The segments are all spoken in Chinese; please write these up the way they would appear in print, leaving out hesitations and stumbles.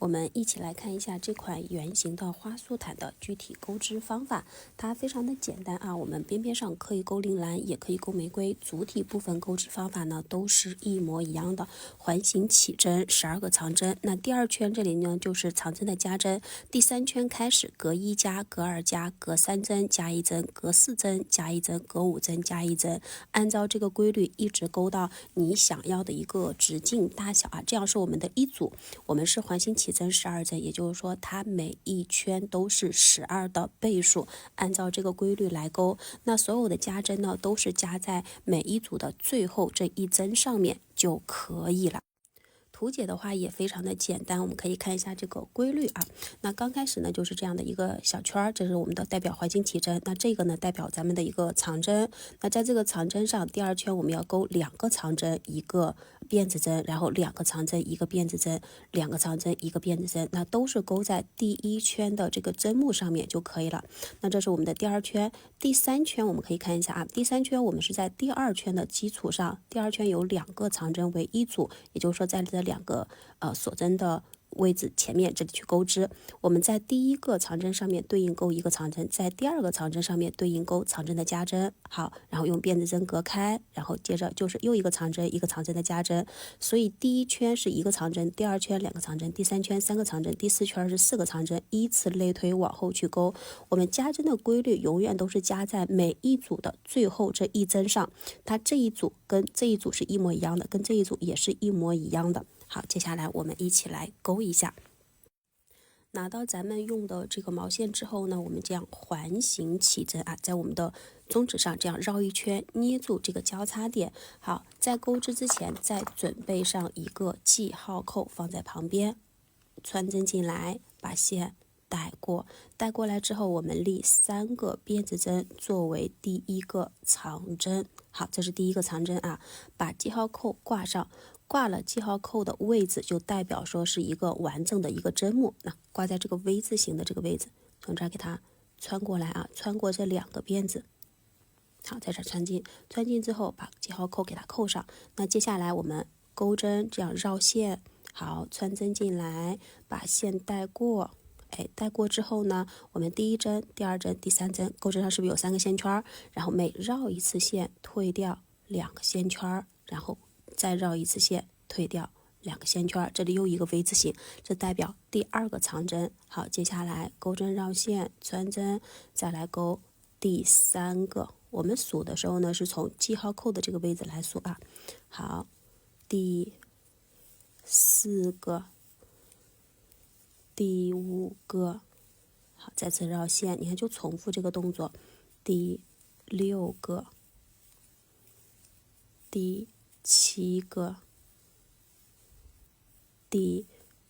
我们一起来看一下这款圆形的花束毯的具体钩织方法。它非常的简单啊，我们边边上可以钩铃兰，也可以钩玫瑰，主体部分钩织方法呢都是一模一样的。环形起针12个长针，那第二圈这里呢就是长针的加针，第3圈开始隔1加，隔2加，隔3针加1针，隔4针加1针，隔5针加1针，按照这个规律一直钩到你想要的一个直径大小啊，这样是我们的一组。我们是环形起针12针，也就是说它每一圈都是12的倍数，按照这个规律来钩。那所有的加针呢都是加在每一组的最后这一针上面就可以了。图解的话也非常的简单，我们可以看一下这个规律啊。那刚开始呢就是这样的一个小圈，这是我们的代表环形起针，那这个呢代表咱们的一个长针。那在这个长针上，第二圈我们要钩2个长针1个辫子针，然后2个长针1个辫子针，2个长针1个辫子针，那都是钩在第一圈的这个针目上面就可以了。那这是我们的第二圈。第3圈我们可以看一下啊，第3圈我们是在第2圈的基础上，第2圈有2个长针为一组，也就是说在这2个锁针的位置前面这里去钩织。我们在第一个长针上面对应钩1个长针，在第2个长针上面对应钩长针的加针。好，然后用辫子针隔开，然后接着就是又1个长针1个长针的加针。所以第一圈是1个长针，第2圈2个长针，第3圈3个长针，第4圈是4个长针，依次类推往后去钩。我们加针的规律永远都是加在每一组的最后这一针上，它这一组跟这一组是一模一样的，跟这一组也是一模一样的。好，接下来我们一起来钩一下。拿到咱们用的这个毛线之后呢，我们这样环形起针啊，在我们的中指上这样绕一圈，捏住这个交叉点。好，在钩织之前再准备上一个记号扣放在旁边，穿针进来，把线带过来之后，我们立3个辫子针作为第一个长针。好，这是第一个长针啊，把记号扣挂上。挂了记号扣的位置就代表说是一个完整的一个针目，那挂在这个 V 字形的这个位置，从这儿给它穿过来啊，穿过这2个辫子。好，在这儿穿进之后把记号扣给它扣上。那接下来我们钩针这样绕线，好，穿针进来，把线带过。带过之后呢，我们第1针、第2针、第3针，钩针上是不是有3个线圈？然后每绕一次线退掉2个线圈，然后再绕一次线退掉2个线圈，这里又一个 V 字形，这代表第2个长针。好，接下来钩针绕线穿针，再来钩第3个。我们数的时候呢是从记号扣的这个位置来数啊。好，第4个，第5个。好，再次绕线，你看就重复这个动作。第6个，第7个，第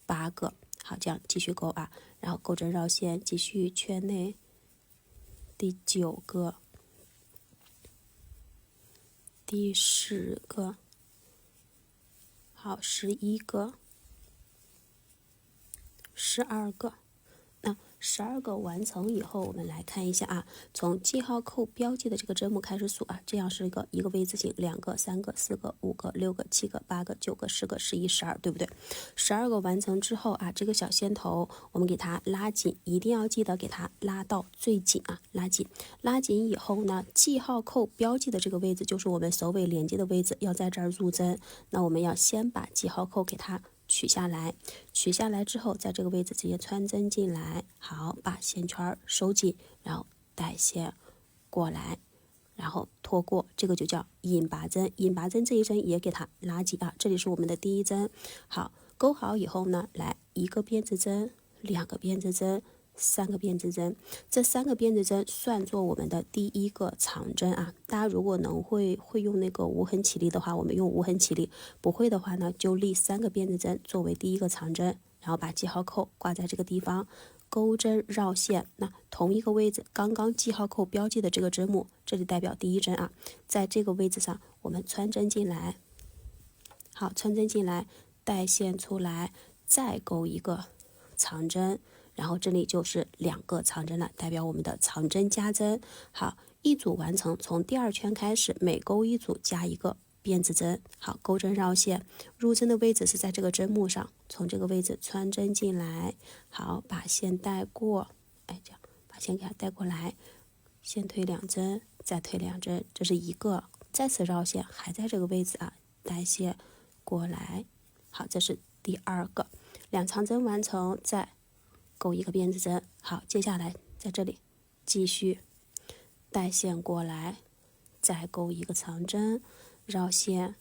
8个。好，这样继续钩啊，然后钩针绕线，继续圈内。第9个，第10个，好，11个，12个。那12个完成以后，我们来看一下啊，从记号扣标记的这个针目开始数啊，这样是一个 V 字形，2个、3个、4个、5个、6个、7个、8个、9个、10个、11、12，对不对？12个完成之后啊，这个小线头我们给它拉紧，一定要记得给它拉到最紧啊，拉紧。拉紧以后呢，记号扣标记的这个位置就是我们首尾连接的位置，要在这儿入针。那我们要先把记号扣给它取下来，取下来之后，在这个位置直接穿针进来，好，把线圈收紧，然后带线过来，然后拖过，这个就叫引拔针。引拔针这一针也给它拉紧啊，这里是我们的第1针。好，钩好以后呢，来1个辫子针，2个辫子针，3个辫子针，这3个辫子针算作我们的第1个长针啊。大家如果会用那个无痕起立的话，我们用无痕起立；不会的话呢，就立3个辫子针作为第1个长针，然后把记号扣挂在这个地方，钩针绕线。那同一个位置，刚刚记号扣标记的这个针目，这里代表第1针啊，在这个位置上我们穿针进来，好，穿针进来，带线出来，再钩1个长针。然后这里就是2个长针了，代表我们的长针加针。好，一组完成，从第2圈开始，每钩一组加1个辫子针，好，钩针绕线，入针的位置是在这个针目上，从这个位置穿针进来，好，把线带过，哎，这样把线给它带过来，先推2针，再推2针，这是一个，再次绕线，还在这个位置啊，带线过来，好，这是第2个，2长针完成，再钩一个辫子针，好，接下来在这里继续带线过来，再钩一个长针，绕线，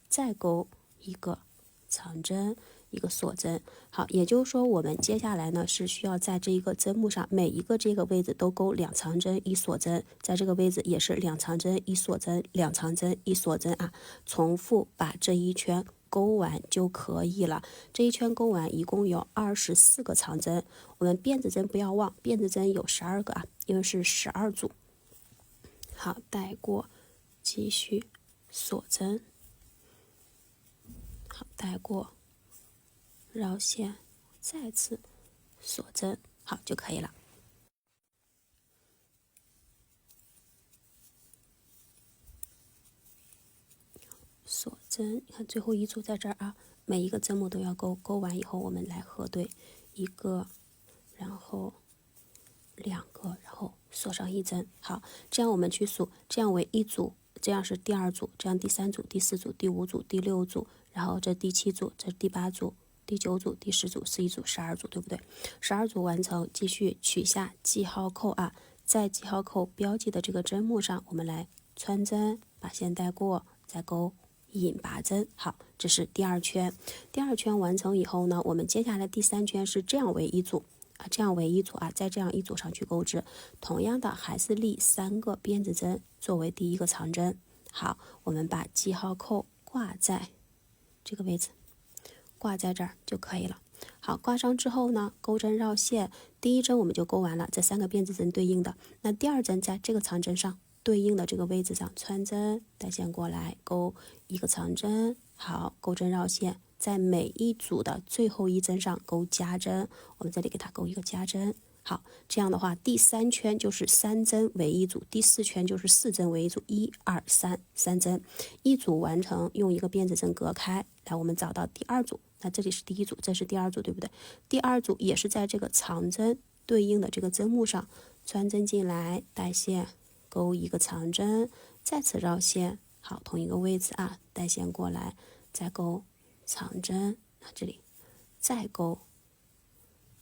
再钩一个长针，一个锁针。好，也就是说我们接下来呢是需要在这一个针目上每一个这个位置都钩2长针1锁针，在这个位置也是2长针1锁针，2长针1锁针啊，重复把这一圈钩完就可以了。这一圈钩完一共有24个长针，我们辫子针不要忘，辫子针有12个啊，因为是12组。好，带过，继续锁针，好，带过，绕线，再次锁针，好就可以了。锁针，你看最后一组在这儿啊，每一个针目都要钩，钩完以后我们来核对1个，然后2个，然后锁上1针。好，这样我们去数，这样为1组，这样是第2组，这样第3组、第4组、第5组、第6组，然后这第7组，这是第8组、第9组、第10组、11组、12组，对不对？12组完成，继续取下记号扣啊，在记号扣标记的这个针目上，我们来穿针，把线带过，再钩引拔针。好，这是第2圈。第2圈完成以后呢，我们接下来第3圈是这样为1组。这样为1组啊，在这样1组上去钩织，同样的还是立3个辫子针作为第1个长针。好，我们把记号扣挂在这个位置，挂在这儿就可以了。好，挂上之后呢，钩针绕线，第1针我们就钩完了，这3个辫子针对应的。那第2针在这个长针上对应的这个位置上穿针，带线过来，钩一个长针。好，钩针绕线。在每一组的最后1针上钩加针，我们这里给它钩一个加针。好，这样的话，第3圈就是3针为1组，第4圈就是4针为1组，1、2、3，三针，1组完成，用一个辫子针隔开。来，我们找到第2组，那这里是第1组，这是第2组，对不对？第2组也是在这个长针对应的这个针目上穿针进来，带线钩一个长针，再次绕线。好，同一个位置啊，带线过来，再钩长针，那这里再钩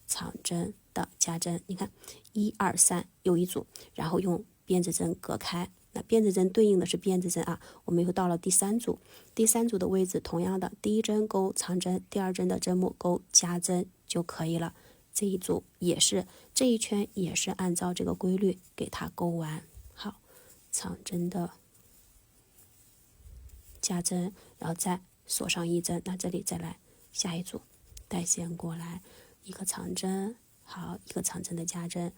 长针的加针，你看1、2、3又1组，然后用辫子针隔开。那辫子针对应的是辫子针啊，我们又到了第3组，第3组的位置同样的，第1针钩长针，第2针的针目钩加针就可以了。这一组也是这一圈也是按照这个规律给它钩完。好，长针的加针，然后再锁上1针，那这里再来下一组，带线过来，一个长针，好，一个长针的加针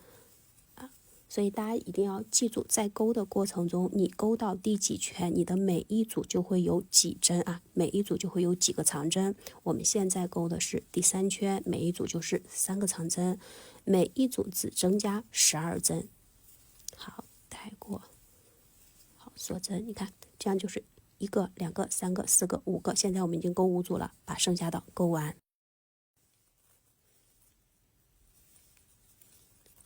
啊，所以大家一定要记住，在钩的过程中，你钩到第几圈，你的每一组就会有几针啊，每一组就会有几个长针。我们现在钩的是第3圈，每一组就是3个长针，每一组只增加12针。好，带过，好，锁针，你看这样就是1个、2个、3个、4个、5个，现在我们已经钩5组了，把剩下的钩完。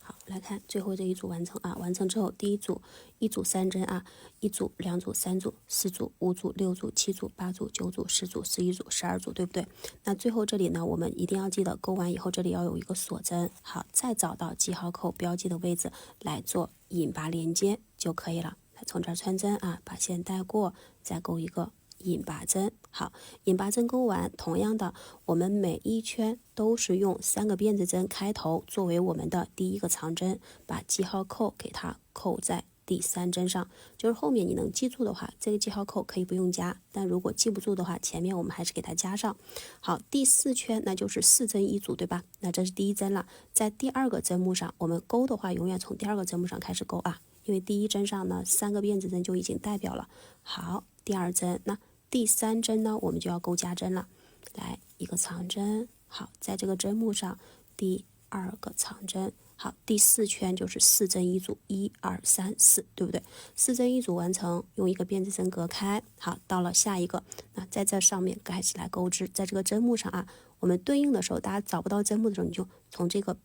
好，来看最后这一组完成啊，完成之后，第1组1组3针啊，1组、2组、3组、4组、5组、6组、7组、8组、9组、10组、11组、12组，对不对？那最后这里呢，我们一定要记得钩完以后，这里要有一个锁针。好，再找到记号扣标记的位置来做引拔连接就可以了。从这儿穿针啊，把线带过，再钩一个引拔针。好，引拔针钩完，同样的，我们每一圈都是用3个辫子针开头作为我们的第1个长针，把记号扣给它扣在第3针上。就是后面你能记住的话，这个记号扣可以不用加，但如果记不住的话，前面我们还是给它加上。好，第4圈那就是4针1组，对吧？那这是第1针了，在第2个针目上，我们钩的话永远从第2个针目上开始钩啊。因为第1针上呢，3个辫子针就已经代表了。好，第2针，那第3针呢，我们就要钩加针了。来，一个长针，好，在这个针目上，第2个长针，好，第4圈就是4针一组，1、2、3、4，对不对？4针一组完成，用一个编织针隔开。好，到了下一个，那在这上面开始来钩织，在这个针目上啊，我们对应的时候，大家找不到针目的时候，你就从这个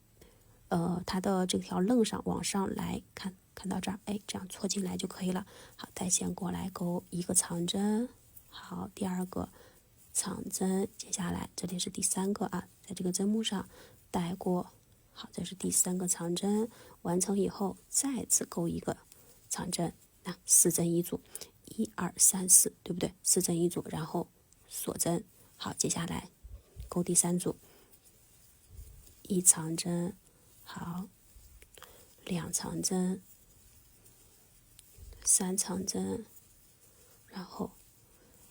它的这条楞上往上来看到这儿，哎，这样戳进来就可以了。好，带线过来钩一个长针，好，第2个长针，接下来这里是第3个啊，在这个针目上带过。好，这是第3个长针，完成以后再次钩一个长针，那4针一组，1、2、3、4，对不对？4针一组，然后锁针。好，接下来钩第3组，1长针，好，2长针，3长针，然后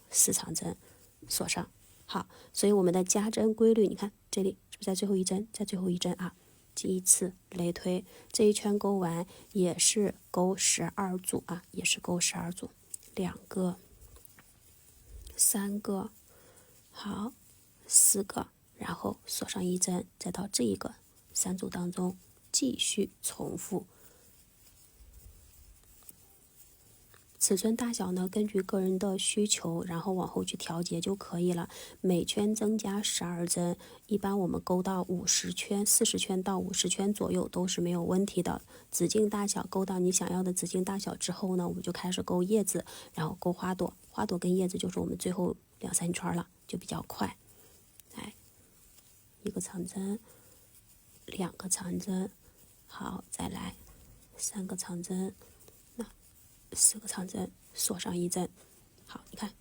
4长针，锁上。好，所以我们的加针规律，你看这里是不是在最后一针，在最后一针啊？记一次类推，这一圈钩完也是钩12组啊，也是钩12组，2个、3个，好，4个，然后锁上一针，再到这一个3组当中继续重复。尺寸大小呢，根据个人的需求，然后往后去调节就可以了。每圈增加12针，一般我们钩到50圈、40圈到50圈左右都是没有问题的。直径大小钩到你想要的直径大小之后呢，我们就开始钩叶子，然后钩花朵。花朵跟叶子就是我们最后2、3圈了，就比较快。来，一个长针，2个长针，好，再来3个长针。4个长针，锁上一针。好，你看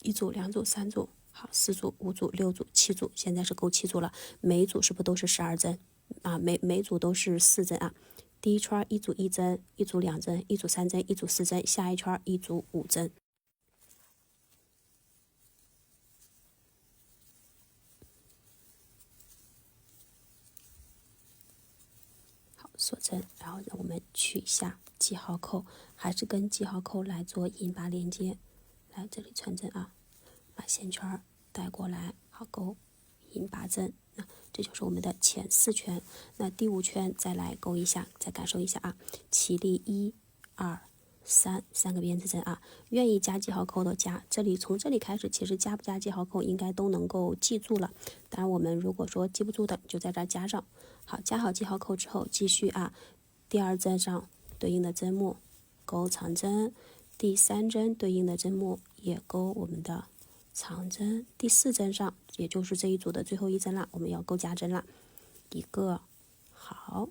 ，1组、2组、3组，好，4组、5组、6组、7组，现在是钩7组了。每一组是不是都是12针啊？每组都是4针啊。第一圈1组1针，1组2针，1组3针，1组4针，下一圈1组5针。好，锁针，然后让我们取下记号扣，还是跟记号扣来做引拔连接。来，这里穿针啊，把线圈带过来，好，钩引拔针。那这就是我们的前4圈。那第5圈再来钩一下，再感受一下啊。起立1、2、3个编织针啊。愿意加记号扣的加，从这里开始，其实加不加记号扣应该都能够记住了。当然，我们如果说记不住的，就在这儿加上。好，加好记号扣之后，继续啊，第2针上对应的针目钩长针，第3针对应的针目也钩我们的长针，第4针上也就是这一组的最后一针了，我们要钩加针了。1个，好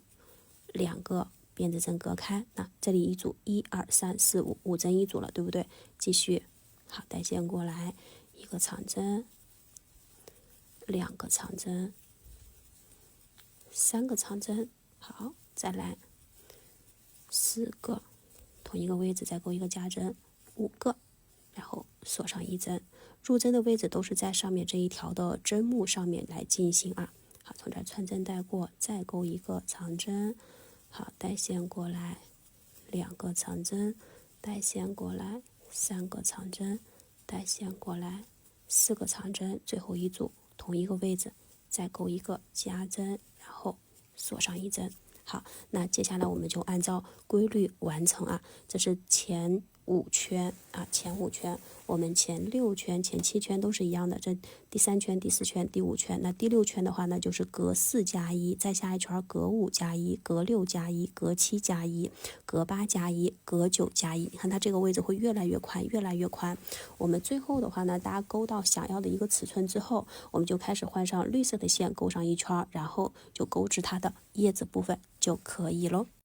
，2个编织针隔开，那这里一组1、2、3、4、5针一组了，对不对？继续，好，带线过来，1个长针，2个长针，3个长针，好，再来4个，同一个位置再钩一个加针，5个，然后锁上一针。入针的位置都是在上面这一条的针目上面来进行啊。好，从这儿穿针带过，再钩一个长针，好，带线过来，2个长针，带线过来，3个长针，带线过来，4个长针，最后一组同一个位置再钩一个加针，然后锁上一针。好，那接下来我们就按照规律完成啊。这是前5圈啊，前5圈，我们前6圈、前7圈都是一样的。这第3圈、第4圈、第5圈，那第6圈的话呢，就是隔4加1，再下一圈隔5加1，隔6加1，隔7加1，隔8加1，隔9加1。你看它这个位置会越来越宽，越来越宽。我们最后的话呢，大家钩到想要的一个尺寸之后，我们就开始换上绿色的线，钩上一圈，然后就钩织它的叶子部分就可以咯。